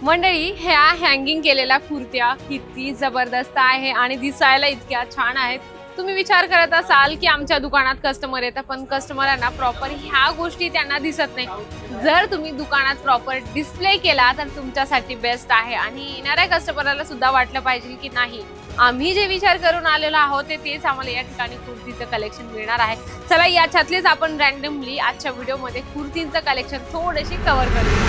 मंडळी, ह्या हँगिंग केलेल्या कुर्त्या किती जबरदस्त आहे आणि दिसायला इतक्या छान आहेत. तुम्ही विचार करत असाल की आमच्या दुकानात कस्टमर येतात, पण कस्टमरांना प्रॉपर ह्या गोष्टी त्यांना दिसत नाही. जर तुम्ही दुकानात प्रॉपर डिस्प्ले केला तर तुमच्यासाठी बेस्ट आहे आणि येणाऱ्या कस्टमरला सुद्धा वाटलं पाहिजे की नाही, आम्ही जे विचार करून आलेलो आहोत तेच आम्हाला या ठिकाणी कुर्तीचं कलेक्शन मिळणार आहे. चला याच्यातलेच आपण रॅन्डमली आजच्या व्हिडिओमध्ये कुर्तींचं कलेक्शन थोडेसे कव्हर करूया.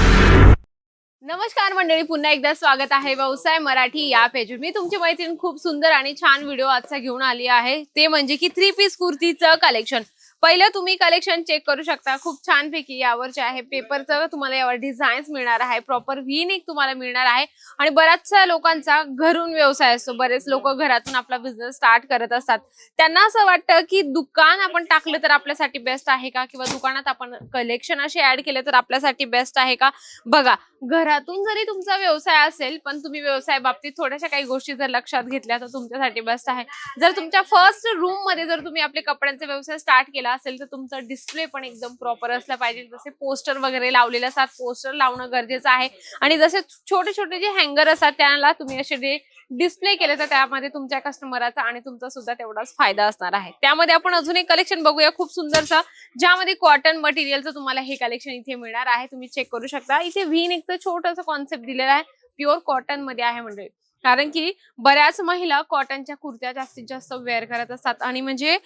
नमस्कार मंडळी, पुन्हा एकदा स्वागत आहे व्यवसाय मराठी या पेजवर. मी तुमची मैत्रीण खूप सुंदर आणि छान व्हिडिओ आजचा घेऊन आली आहे. ते म्हणजे की 3 पीस कुर्तीचं कलेक्शन. पहिलं तुम्ही कलेक्शन चेक करू शकता. खूप छान पैकी यावरचे आहे पेपरचं, तुम्हाला यावर डिझाईन्स मिळणार आहे. प्रॉपर व्ही नेक तुम्हाला मिळणार आहे आणि बऱ्याचशा लोकांचा घरून व्यवसाय असतो. बरेच लोक घरातून आपला बिझनेस स्टार्ट करत असतात. त्यांना असं वाटतं की दुकान आपण टाकलं तर आपल्यासाठी बेस्ट आहे का, किंवा दुकानात आपण कलेक्शन असे ऍड केले तर आपल्यासाठी बेस्ट आहे का. बघा, घरातून जरी तुमचा व्यवसाय असेल पण तुम्ही व्यवसाय बाबतीत थोड्याशा काही गोष्टी जर लक्षात घेतल्या तर तुमच्यासाठी बेस्ट आहे. जर तुमच्या फर्स्ट रूम मध्ये जर तुम्ही आपले कपड्यांचा व्यवसाय स्टार्ट केला असेल तर तुमचा डिस्प्ले पण एकदम प्रॉपर असला पाहिजे. जसे पोस्टर वगैरे लावलेले असतात, पोस्टर लावणं गरजेचं आहे. आणि जसे छोटे छोटे जे हँगर असतात त्याला तुम्ही असे डिस्प्ले केले तर त्यामध्ये तुमच्या कस्टमरचा आणि तुमचा सुद्धा तेवढाच फायदा असणार आहे. त्यामध्ये आपण अजून एक कलेक्शन बघूया खूप सुंदरसा, ज्यामध्ये कॉटन मटेरियलचं तुम्हाला हे कलेक्शन इथे मिळणार आहे. तुम्ही चेक करू शकता. इथे व्ही नेकचं छोटंसं कॉन्सेप्ट दिलेला आहे. प्युअर कॉटन मध्ये आहे म्हणजे, कारण की बऱ्याच महिला कॉटनच्या कुर्त्या जास्तीत जास्त वेअर करत असतात आणि म्हणजे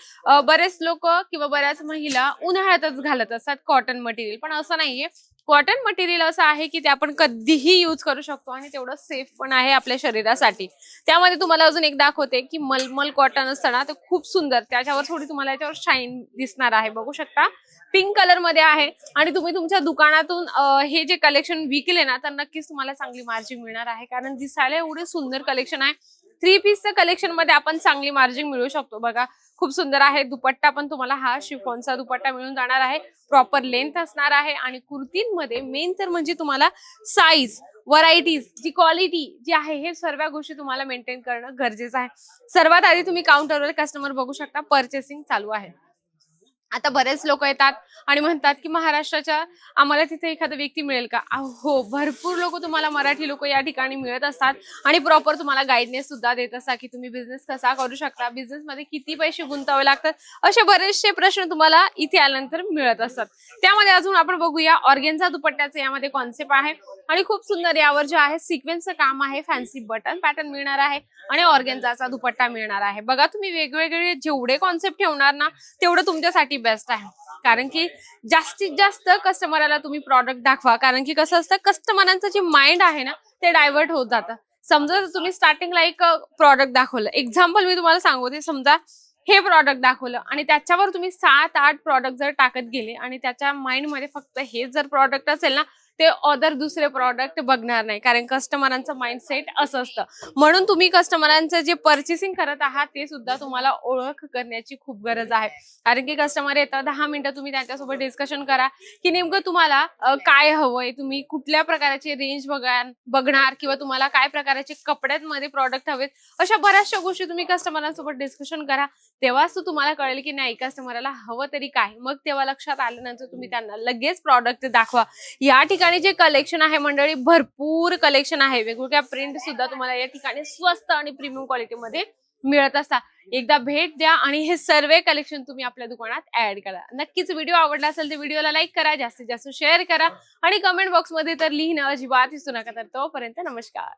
बरेच लोक किंवा बऱ्याच महिला उन्हाळ्यातच घालत असतात कॉटन मटेरियल. पण असं नाहीये, कॉटन मटेरियल असं आहे की ते आपण कधीही यूज करू शकतो आणि तेवढं सेफ पण आहे आपल्या शरीरासाठी. त्यामध्ये तुम्हाला अजून एक दाखवते की मलमल कॉटन असतं ना, ते खूप सुंदर, त्याच्यावर थोडी तुम्हाला याच्यावर शाईन दिसणार आहे. बघू शकता, पिंक कलर मध्ये आहे. आणि तुम्ही तुमच्या दुकानातून हे जे कलेक्शन विकले ना तर नक्कीच तुम्हाला चांगली मार्जिन मिळणार आहे, कारण दिसायला एवढे सुंदर कलेक्शन आहे. 3 पीसच्या कलेक्शन मध्ये आपण चांगली मार्जिन मिळू शकतो. बघा, खूप सुंदर आहे. दुपट्टा पण तुम्हाला हा शिफॉनचा दुपट्टा मिळून जाणार आहे. प्रॉपर लेंथ असणार आहे आणि कुर्तींमध्ये मेन तर म्हणजे तुम्हाला साईज, व्हरायटीज, जी क्वालिटी जी आहे, हे सर्व गोष्टी तुम्हाला मेंटेन करणं गरजेचं आहे. सर्वात आधी तुम्ही काउंटरवर कस्टमर बघू शकता, पर्चेसिंग चालू आहे. आता बरेच लोक येतात आणि म्हणतात की महाराष्ट्राच्या आम्हाला तिथे एखादा व्यक्ती मिळेल का. हो, भरपूर लोक तुम्हाला, मराठी लोक या ठिकाणी मिळत असतात आणि प्रॉपर तुम्हाला गाईडनेस सुद्धा देत असतात की तुम्ही बिझनेस कसा करू शकता, बिझनेस मध्ये किती पैसे गुंतवावे लागतात, असे बरेचसे प्रश्न तुम्हाला इथे आल्यानंतर मिळत असतात. त्यामध्ये अजून आपण बघूया ऑर्गेन्झा दुपट्ट्याचे यामध्ये कॉन्सेप्ट आहे आणि खूप सुंदर यावर जे आहे सिक्वेन्सचं काम आहे. फॅन्सी बटन पॅटर्न मिळणार आहे आणि ऑर्गेन्झाचा दुपट्टा मिळणार आहे. बघा, तुम्ही वेगवेगळे जेवढे कॉन्सेप्ट ठेवणार ना तेवढं तुमच्यासाठी बेस्ट आहे, कारण की जास्तीत जास्त कस्टमरला तुम्ही प्रॉडक्ट दाखवा. कारण की कसं असतं, कस्टमरांचं जे माइंड आहे ना ते डायव्हर्ट होत जातं. समजा तुम्ही स्टार्टिंगला एक प्रॉडक्ट दाखवलं, एक्झाम्पल मी तुम्हाला सांगते, समजा हे प्रॉडक्ट दाखवलं आणि त्याच्यावर तुम्ही 7-8 प्रॉडक्ट जर टाकत गेले आणि त्याच्या माइंड मध्ये फक्त हे जर प्रॉडक्ट असेल ना, ते अदर दुसरे प्रॉडक्ट बघणार नाही, कारण कस्टमरांचं माइंडसेट असं असतं. म्हणून तुम्ही कस्टमरांचं जे पर्चेसिंग करत आहात ते सुद्धा तुम्हाला ओळख करण्याची खूप गरज आहे. कारण की कस्टमर येतं, 10 मिनिटं तुम्ही त्यांच्यासोबत डिस्कशन करा की नेमकं तुम्हाला काय हवंय, तुम्ही कुठल्या प्रकारचे रेंज बघणार किंवा तुम्हाला काय प्रकारचे कपड्यांमध्ये प्रॉडक्ट हवेत, अशा बऱ्याचशा गोष्टी तुम्ही कस्टमरांसोबत डिस्कशन करा. तेव्हाच तुम्हाला कळेल की नाही, कस्टमरला हवं तरी काय. मग तेव्हा लक्षात आल्यानंतर तुम्ही त्यांना लगेच प्रॉडक्ट दाखवा. या ठिकाणी जे कलेक्शन आहे मंडळी, भरपूर कलेक्शन आहे. वेगवेगळ्या प्रिंट सुद्धा तुम्हाला या ठिकाणी स्वस्त आणि प्रीमियम क्वालिटी मध्ये मिळत असतात. एकदा भेट द्या आणि हे सर्व कलेक्शन तुम्ही आपल्या दुकानात ऍड करा. नक्कीच व्हिडिओ आवडला असेल तर व्हिडिओला लाईक करा, जास्तीत जास्त शेअर करा आणि कमेंट बॉक्स मध्ये तर लिहिणं अजिबात विसरू नका. तर तोपर्यंत नमस्कार.